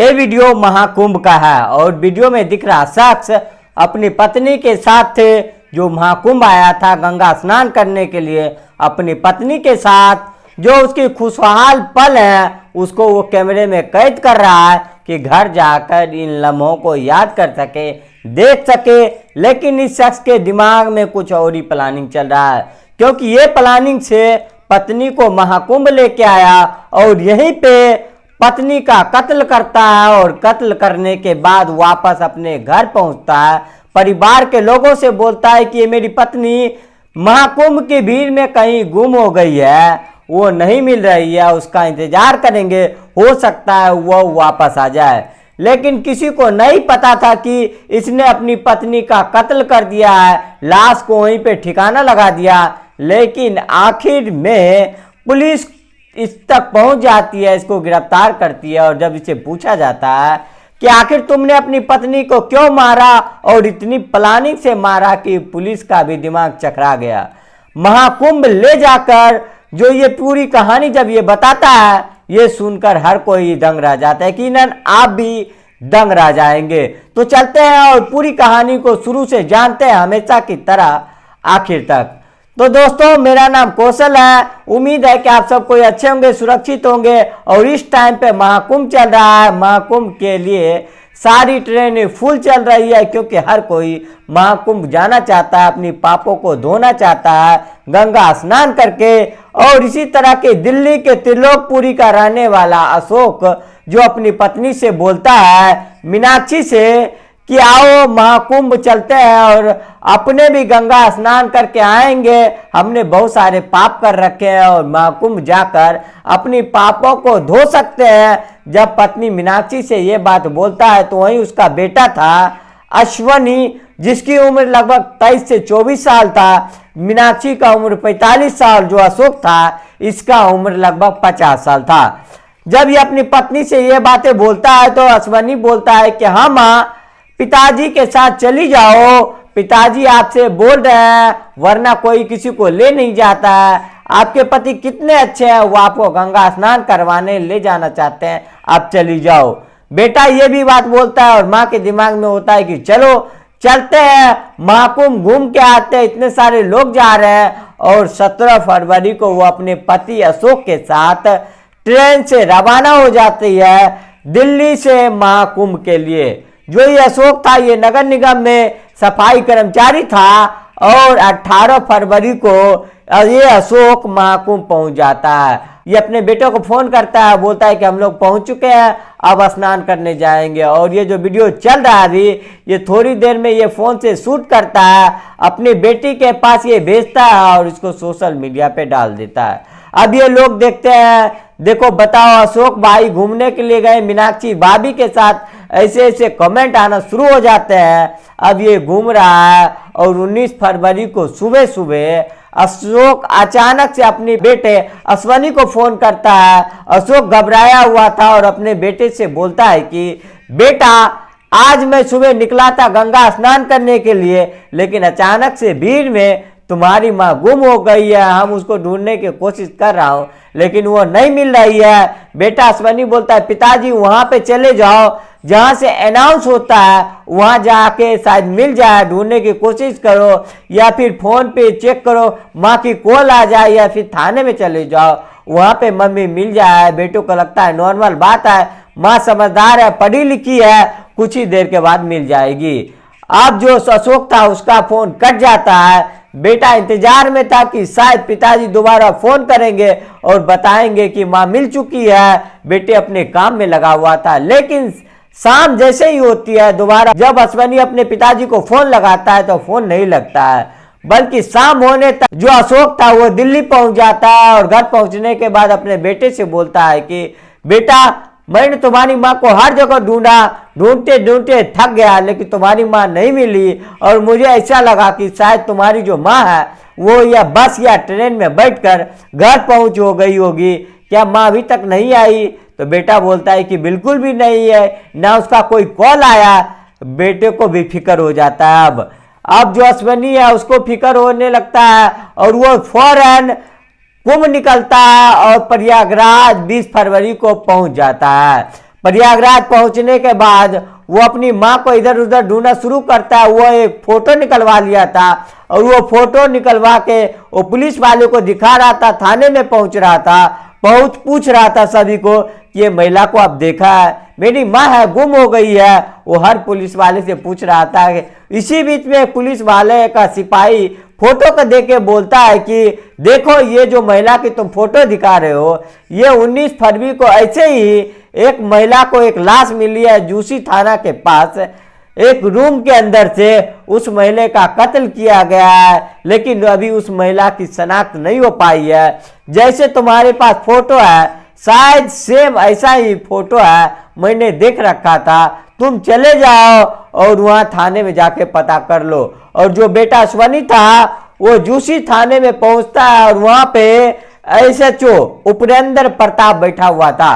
ये वीडियो महाकुंभ का है और वीडियो में दिख रहा शख्स अपनी पत्नी के साथ थे जो महाकुंभ आया था गंगा स्नान करने के लिए। अपनी पत्नी के साथ जो उसकी खुशहाल पल है उसको वो कैमरे में कैद कर रहा है कि घर जाकर इन लम्हों को याद कर सके, देख सके। लेकिन इस शख्स के दिमाग में कुछ और ही प्लानिंग चल रहा है, क्योंकि ये प्लानिंग से पत्नी को महाकुंभ लेके आया और यहीं पे पत्नी का कत्ल करता है और कत्ल करने के बाद वापस अपने घर पहुंचता है। परिवार के लोगों से बोलता है कि ये मेरी पत्नी महाकुंभ की भीड़ में कहीं गुम हो गई है, वो नहीं मिल रही है, उसका इंतजार करेंगे, हो सकता है वो वापस आ जाए। लेकिन किसी को नहीं पता था कि इसने अपनी पत्नी का कत्ल कर दिया है, लाश को वहीं पे ठिकाना लगा दिया। लेकिन आखिर में पुलिस इस तक पहुंच जाती है, इसको गिरफ्तार करती है और जब इसे पूछा जाता है कि आखिर तुमने अपनी पत्नी को क्यों मारा और इतनी प्लानिंग से मारा कि पुलिस का भी दिमाग चकरा गया। महाकुंभ ले जाकर जो ये पूरी कहानी जब ये बताता है, ये सुनकर हर कोई दंग रह जाता है। यकीनन आप भी दंग रह जाएंगे। तो चलते हैं और पूरी कहानी को शुरू से जानते हैं हमेशा की तरह आखिर तक। तो दोस्तों, मेरा नाम कौशल है। उम्मीद है कि आप सब कोई अच्छे होंगे, सुरक्षित होंगे। और इस टाइम पे महाकुंभ चल रहा है। महाकुंभ के लिए सारी ट्रेनें फुल चल रही है, क्योंकि हर कोई महाकुंभ जाना चाहता है, अपनी पापों को धोना चाहता है गंगा स्नान करके। और इसी तरह के दिल्ली के त्रिलोकपुरी का रहने वाला अशोक जो अपनी पत्नी से बोलता है, मीनाक्षी से, कि आओ महाकुंभ चलते हैं और अपने भी गंगा स्नान करके आएंगे। हमने बहुत सारे पाप कर रखे हैं और महाकुंभ जाकर अपनी पापों को धो सकते हैं। जब पत्नी मीनाक्षी से ये बात बोलता है तो वहीं उसका बेटा था अश्वनी, जिसकी उम्र लगभग 23 से 24 साल था। मीनाक्षी का उम्र 45 साल, जो अशोक था इसका उम्र लगभग 50 साल था। जब ये अपनी पत्नी से ये बातें बोलता है तो अश्वनी बोलता है कि हाँ माँ, पिताजी के साथ चली जाओ, पिताजी आपसे बोल रहे हैं, वरना कोई किसी को ले नहीं जाता है। आपके पति कितने अच्छे हैं, वो आपको गंगा स्नान करवाने ले जाना चाहते हैं, आप चली जाओ। बेटा ये भी बात बोलता है और माँ के दिमाग में होता है कि चलो चलते हैं, महाकुंभ घूम के आते हैं, इतने सारे लोग जा रहे हैं। और 17 फरवरी को वो अपने पति अशोक के साथ ट्रेन से रवाना हो जाती है दिल्ली से महाकुंभ के लिए। जो ये अशोक था ये नगर निगम में सफाई कर्मचारी था और 18 फरवरी को ये अशोक महाकुंभ पहुंच जाता है। ये अपने बेटे को फोन करता है, बोलता है कि हम लोग पहुंच चुके हैं, अब स्नान करने जाएंगे। और ये जो वीडियो चल रहा है अभी, ये थोड़ी देर में ये फोन से शूट करता है, अपनी बेटी के पास ये भेजता है और इसको सोशल मीडिया पे डाल देता है। अब ये लोग देखते हैं, देखो बताओ, अशोक भाई घूमने के लिए गए मीनाक्षी भाभी के साथ, ऐसे ऐसे कमेंट आना शुरू हो जाते हैं। अब ये घूम रहा है और 19 फरवरी को सुबह सुबह अशोक अचानक से अपने बेटे अश्वनी को फोन करता है। अशोक घबराया हुआ था और अपने बेटे से बोलता है कि बेटा, आज मैं सुबह निकला था गंगा स्नान करने के लिए, लेकिन अचानक से भीड़ में तुम्हारी माँ गुम हो गई है। हम उसको ढूंढने की कोशिश कर रहा हूँ, लेकिन वो नहीं मिल रही है। बेटा अश्वनी बोलता है, पिताजी वहां पे चले जाओ जहां से अनाउंस होता है, वहां जाके शायद मिल जाए, ढूंढने की कोशिश करो, या फिर फोन पे चेक करो, माँ की कॉल आ जाए, या फिर थाने में चले जाओ, वहां पे मम्मी मिल जाए। बेटों को लगता है नॉर्मल बात है, माँ समझदार है, पढ़ी लिखी है, कुछ ही देर के बाद मिल जाएगी। अब जो अशोक था उसका फोन कट जाता है। बेटा इंतजार में था कि शायद पिताजी दोबारा फोन करेंगे और बताएंगे कि माँ मिल चुकी है। बेटे अपने काम में लगा हुआ था, लेकिन शाम जैसे ही होती है, दोबारा जब अश्वनी अपने पिताजी को फोन लगाता है तो फोन नहीं लगता है, बल्कि शाम होने तक जो अशोक था वो दिल्ली पहुंच जाता है। और घर पहुंचने के बाद अपने बेटे से बोलता है कि बेटा, मैंने तुम्हारी माँ को हर जगह ढूंढा, ढूंढते ढूंढते थक गया, लेकिन तुम्हारी माँ नहीं मिली। और मुझे ऐसा लगा कि शायद तुम्हारी जो माँ है वो या बस या ट्रेन में बैठकर घर पहुंच हो गई होगी। क्या माँ अभी तक नहीं आई? तो बेटा बोलता है कि बिल्कुल भी नहीं है, ना उसका कोई कॉल आया। बेटे को भी फिक्र हो जाता है। अब जो अश्वनी है उसको फिक्र होने लगता है और वो फौरन कुंभ निकलता है और प्रयागराज 20 फरवरी को पहुंच जाता है। प्रयागराज पहुंचने के बाद वो अपनी माँ को इधर उधर ढूंढना शुरू करता है। वो एक फोटो निकलवा लिया था और वो फोटो निकलवा के वो पुलिस वाले को दिखा रहा था, थाने में पहुंच रहा था, पूछ रहा था सभी को कि ये महिला को आप देखा है, मेरी माँ है, गुम हो गई है। वो हर पुलिस वाले से पूछ रहा था। इसी बीच में पुलिस वाले का सिपाही फोटो को देख के बोलता है कि देखो ये जो महिला की तुम फोटो दिखा रहे हो, ये 19 फरवरी को ऐसे ही एक महिला को एक लाश मिली है जूसी थाना के पास, एक रूम के अंदर से उस महिला का कत्ल किया गया है, लेकिन अभी उस महिला की शनाख्त नहीं हो पाई है। जैसे तुम्हारे पास फोटो है, शायद सेम ऐसा ही फोटो है, मैंने देख रखा था, तुम चले जाओ और वहां थाने में जाके पता कर लो। और जो बेटा अश्वनी था वो जूसी थाने में पहुंचता है और वहां पे एसएचओ उपरेंद्र प्रताप बैठा हुआ था।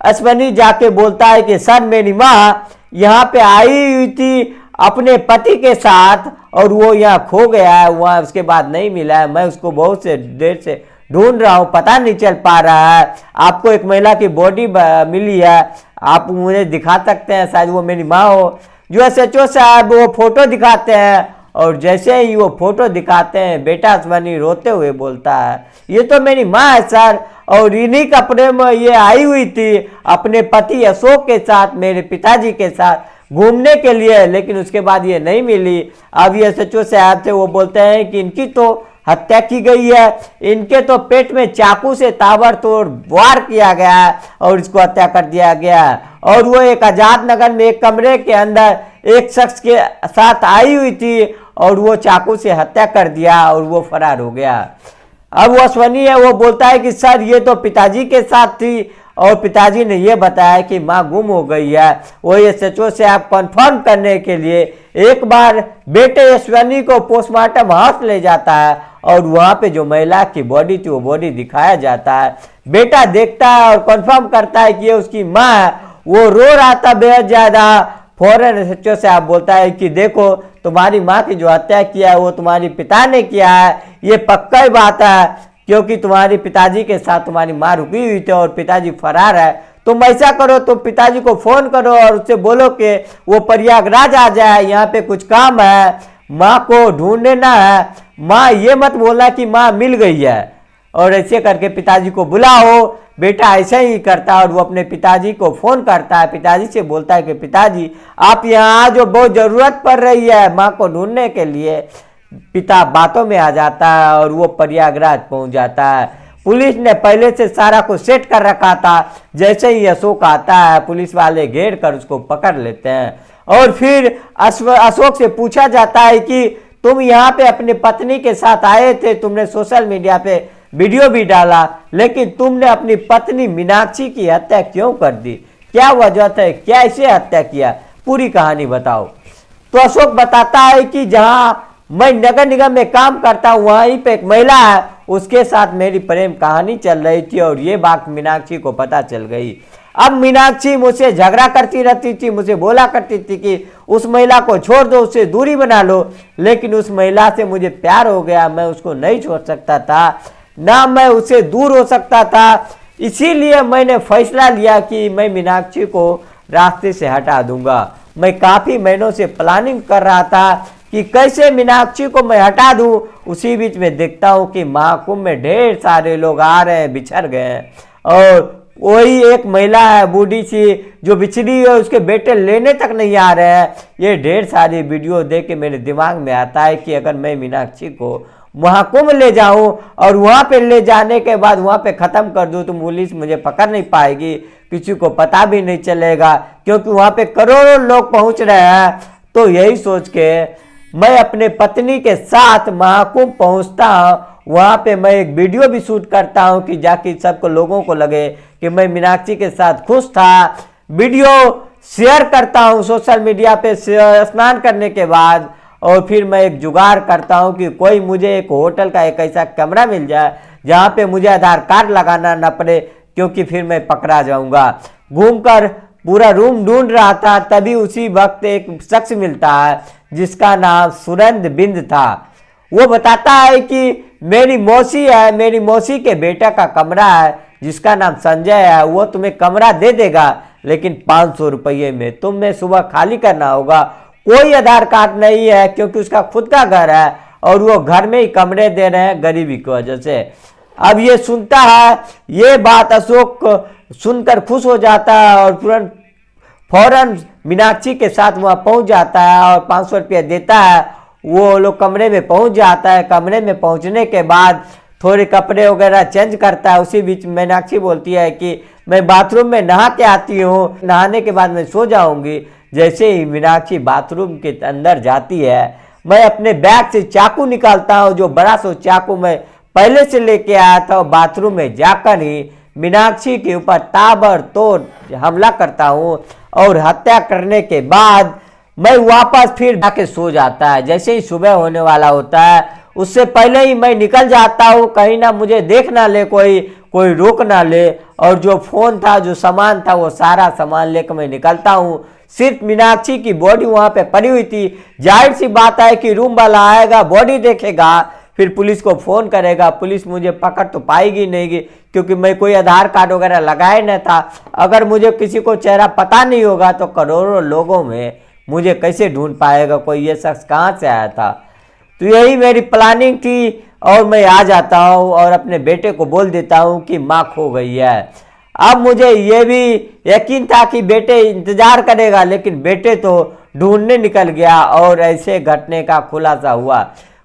अश्वनी जाके बोलता है कि सर मेरी माँ यहाँ पे आई हुई थी अपने पति के साथ और वो यहाँ खो गया है, वहाँ उसके बाद नहीं मिला है, मैं उसको बहुत से देर से ढूंढ रहा हूँ, पता नहीं चल पा रहा है। आपको एक महिला की बॉडी मिली है, आप मुझे दिखा सकते हैं, शायद वो मेरी माँ हो। जो एसएचओ साहब वो फोटो दिखाते हैं और जैसे ही वो फोटो दिखाते हैं बेटा अश्वनी रोते हुए बोलता है ये तो मेरी माँ है सर, और इन्हीं कपड़े में ये आई हुई थी अपने पति अशोक के साथ, मेरे पिताजी के साथ घूमने के लिए, लेकिन उसके बाद ये नहीं मिली। अब ये एसएचओ साहब से वो बोलते हैं कि इनकी तो हत्या की गई है, इनके तो पेट में चाकू से ताबड़तोड़ वार किया गया है और इसको हत्या कर दिया गया है। और वो एक आजाद नगर में एक कमरे के अंदर एक शख्स के साथ आई हुई थी और वो चाकू से हत्या कर दिया और वो फरार हो गया। अब वो अश्वनी है, वो बोलता है कि सर ये तो पिताजी के साथ थी और पिताजी ने ये बताया कि माँ गुम हो गई है। वो एसएचओ से आप कंफर्म करने के लिए एक बार बेटे अश्वनी को पोस्टमार्टम हाउस ले जाता है और वहाँ पे जो महिला की बॉडी थी वो बॉडी दिखाया जाता है। बेटा देखता है और कंफर्म करता है कि ये उसकी माँ है। वो रो रहा था बेहद ज़्यादा। फौरन एसएचओ से आप बोलता है कि देखो तुम्हारी माँ की जो हत्या किया है वो तुम्हारे पिता ने किया है, ये पक्का ही बात है, क्योंकि तुम्हारे पिताजी के साथ तुम्हारी माँ रुकी हुई थी और पिताजी फरार है। तुम ऐसा करो, तुम पिताजी को फोन करो और उससे बोलो कि वो प्रयागराज आ जाए, यहाँ पे कुछ काम है, माँ को ढूंढना है। माँ ये मत बोलना कि माँ मिल गई है, और ऐसे करके पिताजी को बुलाओ। बेटा ऐसा ही करता है और वो अपने पिताजी को फोन करता है। पिताजी से बोलता है कि पिताजी आप यहाँ जो बहुत जरूरत पड़ रही है माँ को ढूंढने के लिए। पिता बातों में आ जाता है और वो प्रयागराज पहुंच जाता है। पुलिस ने पहले से सारा कुछ सेट कर रखा था। जैसे ही अशोक आता है पुलिस वाले घेर कर उसको पकड़ लेते हैं और फिर अशोक से पूछा जाता है कि तुम यहाँ पे अपनी पत्नी के साथ आए थे, तुमने सोशल मीडिया पे वीडियो भी डाला, लेकिन तुमने अपनी पत्नी मीनाक्षी की हत्या क्यों कर दी, क्या वजह है, क्या ऐसे हत्या किया, पूरी कहानी बताओ। तो अशोक बताता है कि जहाँ मैं नगर निगम में काम करता हूँ वहीं पे एक महिला है, उसके साथ मेरी प्रेम कहानी चल रही थी और ये बात मीनाक्षी को पता चल गई। अब मीनाक्षी मुझसे झगड़ा करती रहती थी, मुझे बोला करती थी कि उस महिला को छोड़ दो, उससे दूरी बना लो, लेकिन उस महिला से मुझे प्यार हो गया, मैं उसको नहीं छोड़ सकता था, ना मैं उससे दूर हो सकता था। इसीलिए मैंने फैसला लिया कि मैं मीनाक्षी को रास्ते से हटा दूंगा। मैं काफ़ी महीनों से प्लानिंग कर रहा था कि कैसे मीनाक्षी को मैं हटा दूं। उसी बीच में देखता हूं कि महाकुंभ में ढेर सारे लोग आ रहे हैं, बिछड़ गए हैं, और वही एक महिला है बूढ़ी सी जो बिछड़ी है, उसके बेटे लेने तक नहीं आ रहे हैं। ये ढेर सारी वीडियो देख के मेरे दिमाग में आता है कि अगर मैं मीनाक्षी को महाकुंभ ले जाऊं और वहां पे ले जाने के बाद वहां पे ख़त्म कर दूं तो पुलिस मुझे पकड़ नहीं पाएगी, किसी को पता भी नहीं चलेगा, क्योंकि वहां पे करोड़ों लोग पहुंच रहे हैं। तो यही सोच के मैं अपने पत्नी के साथ महाकुंभ पहुंचता हूँ। वहाँ पे मैं एक वीडियो भी शूट करता हूँ कि जाके सबको लोगों को लगे कि मैं मीनाक्षी के साथ खुश था। वीडियो शेयर करता हूँ सोशल मीडिया पे स्नान करने के बाद, और फिर मैं एक जुगाड़ करता हूँ कि कोई मुझे एक होटल का एक ऐसा कमरा मिल जाए जहाँ पे मुझे आधार कार्ड लगाना ना पड़े, क्योंकि फिर मैं पकड़ा जाऊँगा। घूमकर पूरा रूम ढूंढ रहा था, तभी उसी वक्त एक शख्स मिलता है जिसका नाम सुरेंद्र बिंद था। वो बताता है कि मेरी मौसी है, मेरी मौसी के बेटा का कमरा है जिसका नाम संजय है, वो तुम्हें कमरा दे देगा, लेकिन 500 रुपये में तुम्हें सुबह खाली करना होगा। कोई आधार कार्ड नहीं है क्योंकि उसका खुद का घर है और वो घर में ही कमरे दे रहे हैं गरीबी की वजह से। अब ये सुनता है, ये बात अशोक सुनकर खुश हो जाता है और तुरंत फौरन मीनाक्षी के साथ वहाँ पहुँच जाता है और 500 रुपये देता है। वो लोग कमरे में पहुँच जाता है। कमरे में पहुँचने के बाद थोड़े कपड़े वगैरह चेंज करता है। उसी बीच मीनाक्षी बोलती है कि मैं बाथरूम में नहा के आती हूँ, नहाने के बाद मैं सो जाऊँगी। जैसे ही मीनाक्षी बाथरूम के अंदर जाती है, मैं अपने बैग से चाकू निकालता हूँ, जो बड़ा सा चाकू मैं पहले से लेके आया था, और बाथरूम में जाकर ही मीनाक्षी के ऊपर ताबड़तोड़ हमला करता हूँ और हत्या करने के बाद मैं वापस फिर जाके सो जाता है। जैसे ही सुबह होने वाला होता है, उससे पहले ही मैं निकल जाता हूँ, कहीं ना मुझे देख ना ले, कोई रोक ना ले। और जो फ़ोन था, जो सामान था, वो सारा सामान लेकर मैं निकलता हूँ। सिर्फ मीनाक्षी की बॉडी वहाँ पे पड़ी हुई थी। जाहिर सी बात है कि रूम वाला आएगा, बॉडी देखेगा, फिर पुलिस को फ़ोन करेगा। पुलिस मुझे पकड़ तो पाएगी नहीं क्योंकि मैं कोई आधार कार्ड वगैरह लगाए न था। अगर मुझे किसी को चेहरा पता नहीं होगा तो करोड़ों लोगों में मुझे कैसे ढूंढ पाएगा कोई ये शख्स कहाँ से आया था। तो यही मेरी प्लानिंग थी और मैं आ जाता हूँ और अपने बेटे को बोल देता हूँ कि माँ खो गई है। अब मुझे ये भी यकीन था कि बेटे इंतज़ार करेगा, लेकिन बेटे तो ढूंढने निकल गया और ऐसे घटने का खुलासा हुआ।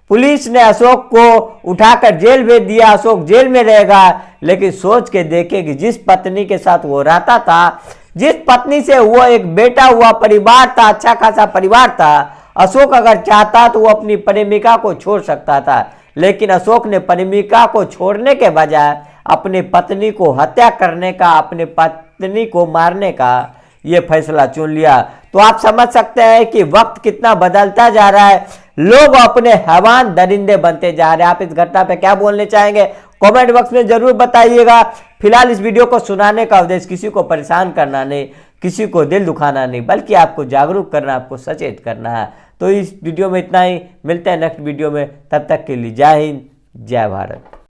पुलिस ने अशोक को उठाकर जेल भेज दिया। अशोक जेल में रहेगा, लेकिन सोच के देखे कि जिस पत्नी के साथ वो रहता था, जिस पत्नी से वो एक बेटा हुआ परिवार था, अच्छा खासा परिवार था, अशोक अगर चाहता तो वो अपनी प्रेमिका को छोड़ सकता था। लेकिन अशोक ने प्रेमिका को छोड़ने के बजाय अपनी पत्नी को हत्या करने का, अपनी पत्नी को मारने का ये फैसला चुन लिया। तो आप समझ सकते हैं कि वक्त कितना बदलता जा रहा है, लोग अपने हैवान दरिंदे बनते जा रहे हैं। आप इस घटना पे क्या बोलने चाहेंगे, कमेंट बॉक्स में जरूर बताइएगा। फिलहाल इस वीडियो को सुनाने का उद्देश्य किसी को परेशान करना नहीं, किसी को दिल दुखाना नहीं, बल्कि आपको जागरूक करना, आपको सचेत करना है। तो इस वीडियो में इतना ही, मिलते हैं नेक्स्ट वीडियो में। तब तक के लिए जय हिंद, जय भारत।